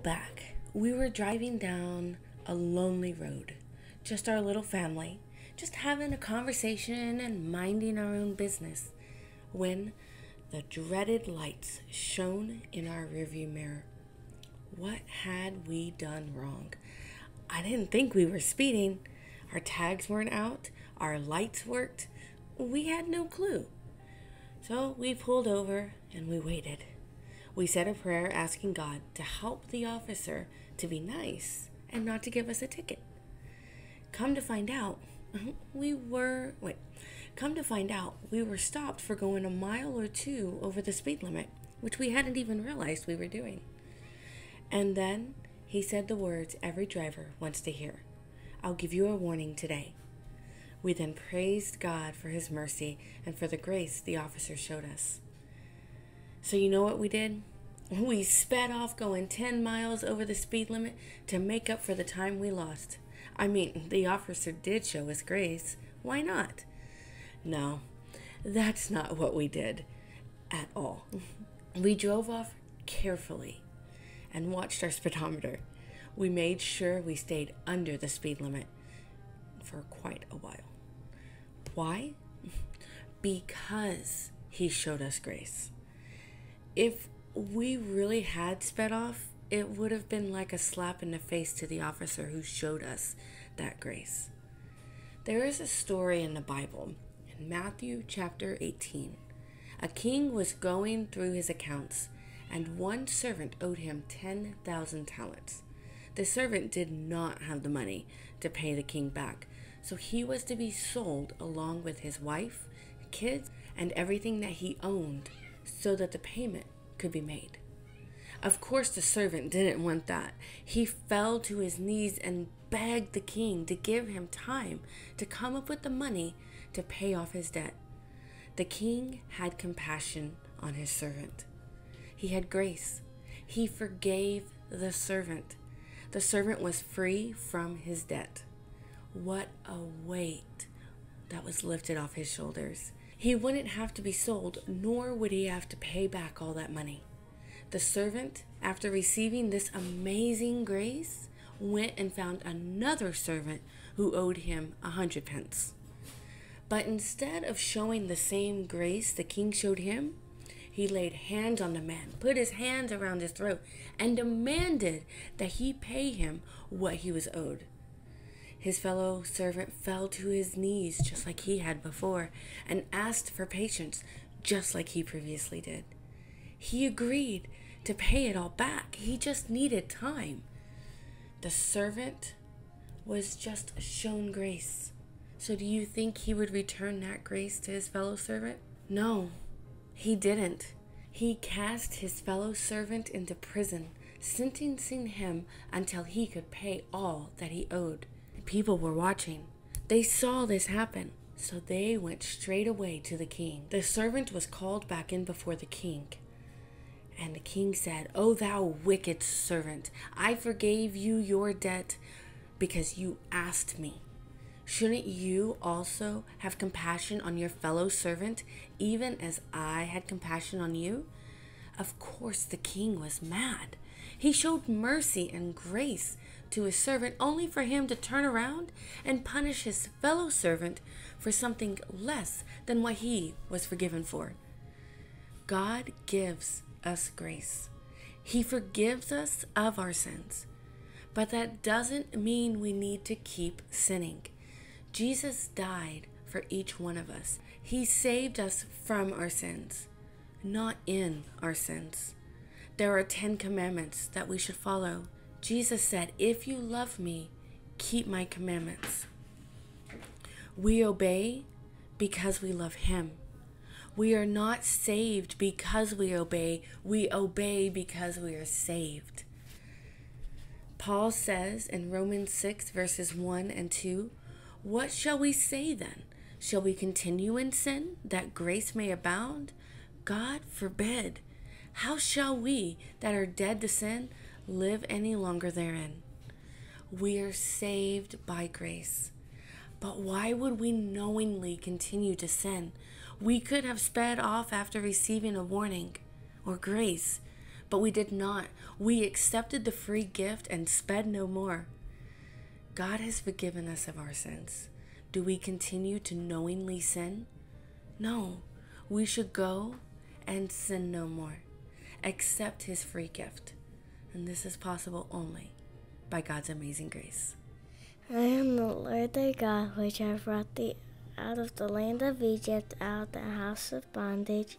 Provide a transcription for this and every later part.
back, we were driving down a lonely road, just our little family, just having a conversation and minding our own business, when the dreaded lights shone in our rearview mirror. What had we done wrong? I didn't think we were speeding. Our tags weren't out, our lights worked. We had no clue. So we pulled over and we waited. We said a prayer asking God to help the officer to be nice and not to give us a ticket. Come to find out, we were stopped for going a mile or two over the speed limit, which we hadn't even realized we were doing. And then he said the words every driver wants to hear. I'll give you a warning today. We then praised God for his mercy and for the grace the officer showed us. So you know what we did? We sped off going 10 miles over the speed limit to make up for the time we lost. I mean, the officer did show us grace. Why not? No, that's not what we did at all. We drove off carefully and watched our speedometer. We made sure we stayed under the speed limit for quite a while. Why? Because he showed us grace. If we really had sped off, it would have been like a slap in the face to the officer who showed us that grace. There is a story in the Bible, in Matthew chapter 18. A king was going through his accounts, and one servant owed him 10,000 talents. The servant did not have the money to pay the king back, so he was to be sold along with his wife, kids, and everything that he owned so that the payment could be made. Of course, the servant didn't want that. He fell to his knees and begged the king to give him time to come up with the money to pay off his debt. The king had compassion on his servant. He had grace. He forgave the servant. The servant was free from his debt. What a weight that was lifted off his shoulders. He wouldn't have to be sold, nor would he have to pay back all that money. The servant, after receiving this amazing grace, went and found another servant who owed him 100 pence. But instead of showing the same grace the king showed him, he laid hands on the man, put his hands around his throat, and demanded that he pay him what he was owed. His fellow servant fell to his knees just like he had before and asked for patience just like he previously did. He agreed to pay it all back. He just needed time. The servant was just shown grace. So do you think he would return that grace to his fellow servant? No, he didn't. He cast his fellow servant into prison, sentencing him until he could pay all that he owed. People were watching. They saw this happen, so they went straight away to the king. The servant was called back in before the king. And the king said, "O thou wicked servant, I forgave you your debt because you asked me. Shouldn't you also have compassion on your fellow servant, even as I had compassion on you?" Of course, the king was mad. He showed mercy and grace to his servant only for him to turn around and punish his fellow servant for something less than what he was forgiven for. God gives us grace. He forgives us of our sins. But that doesn't mean we need to keep sinning. Jesus died for each one of us. He saved us from our sins, not in our sins. There are 10 commandments that we should follow. Jesus said, "If you love me, keep my commandments." We obey because we love him. We are not saved because we obey. We obey because we are saved. Paul says in Romans 6 verses 1 and 2, "What shall we say then? Shall we continue in sin that grace may abound? God forbid. How shall we that are dead to sin live any longer therein?" We are saved by grace. But why would we knowingly continue to sin? We could have sped off after receiving a warning or grace, But we did not. We accepted the free gift and sped no more. God has forgiven us of our sins. Do we continue to knowingly sin? No. We should go and sin no more. Accept his free gift. And this is possible only by God's amazing grace. I am the Lord thy God, which have brought thee out of the land of Egypt, out of the house of bondage.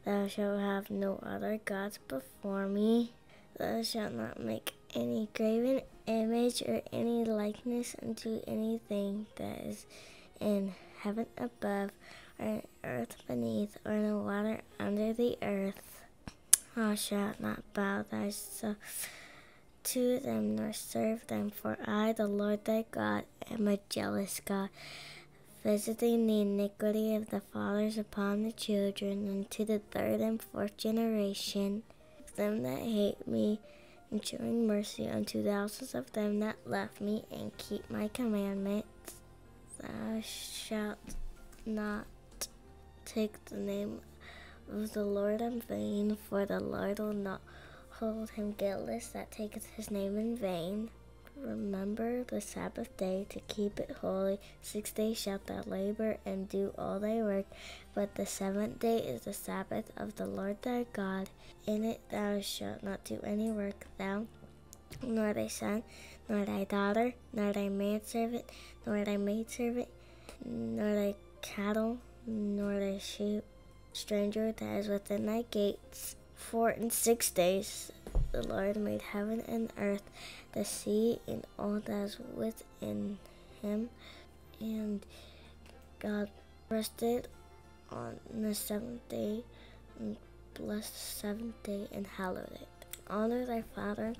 Thou shalt have no other gods before me. Thou shalt not make any graven image or any likeness unto anything that is in heaven above, or in earth beneath, or in the water under the earth. Thou shalt not bow thyself to them, nor serve them, for I, the Lord thy God, am a jealous God, visiting the iniquity of the fathers upon the children, unto the third and fourth generation of them that hate me, and showing mercy unto thousands of them that love me and keep my commandments. Thou shalt not take the name of the Lord in vain, for the Lord will not hold him guiltless that taketh his name in vain. Remember the Sabbath day to keep it holy. 6 days shalt thou labor and do all thy work, but the seventh day is the Sabbath of the Lord thy God. In it thou shalt not do any work, thou, nor thy son, nor thy daughter, nor thy manservant, nor thy maidservant, nor thy cattle, nor thy sheep, stranger that is within thy gates. For in 6 days the Lord made heaven and earth, the sea, and all that is within him. And God rested on the seventh day, and blessed the seventh day, and hallowed it. Honor thy father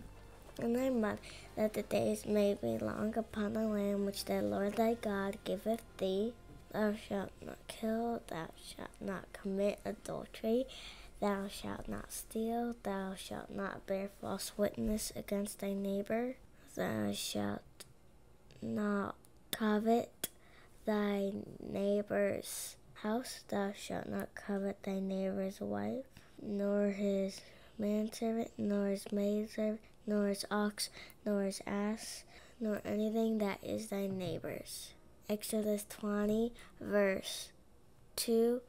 and thy mother, that the days may be long upon the land which the Lord thy God giveth thee. Thou shalt not kill, thou shalt not commit adultery, thou shalt not steal, thou shalt not bear false witness against thy neighbor, thou shalt not covet thy neighbor's house, thou shalt not covet thy neighbor's wife, nor his manservant, nor his maidservant, nor his ox, nor his ass, nor anything that is thy neighbor's. Exodus 20, verse 2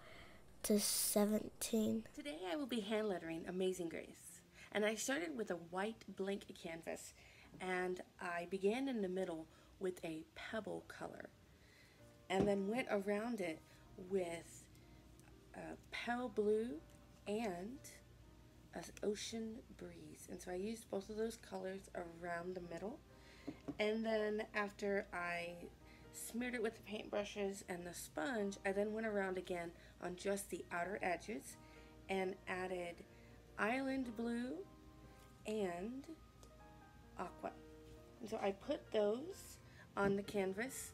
to 17. Today I will be hand lettering Amazing Grace. And I started with a white blank canvas, and I began in the middle with a pebble color, and then went around it with pale blue and an ocean breeze. And so I used both of those colors around the middle, and then after I smeared it with the paintbrushes and the sponge, I then went around again on just the outer edges and added island blue and aqua. And so I put those on the canvas,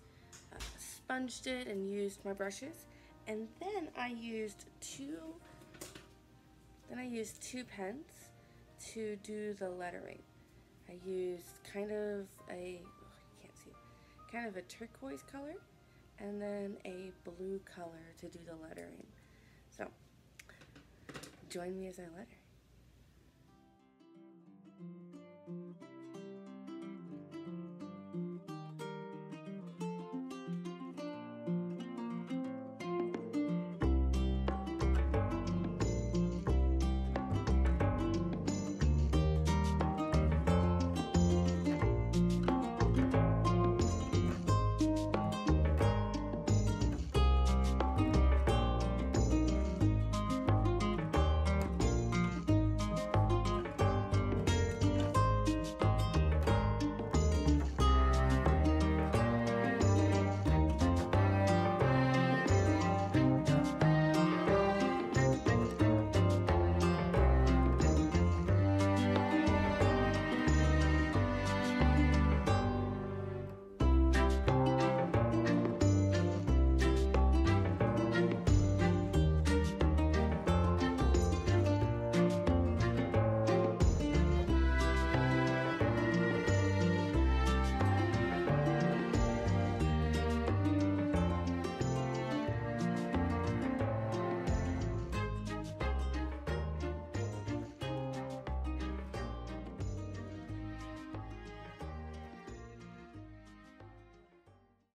sponged it and used my brushes, and then I used two pens to do the lettering. I used kind of a turquoise color and then a blue color to do the lettering. So join me as I letter.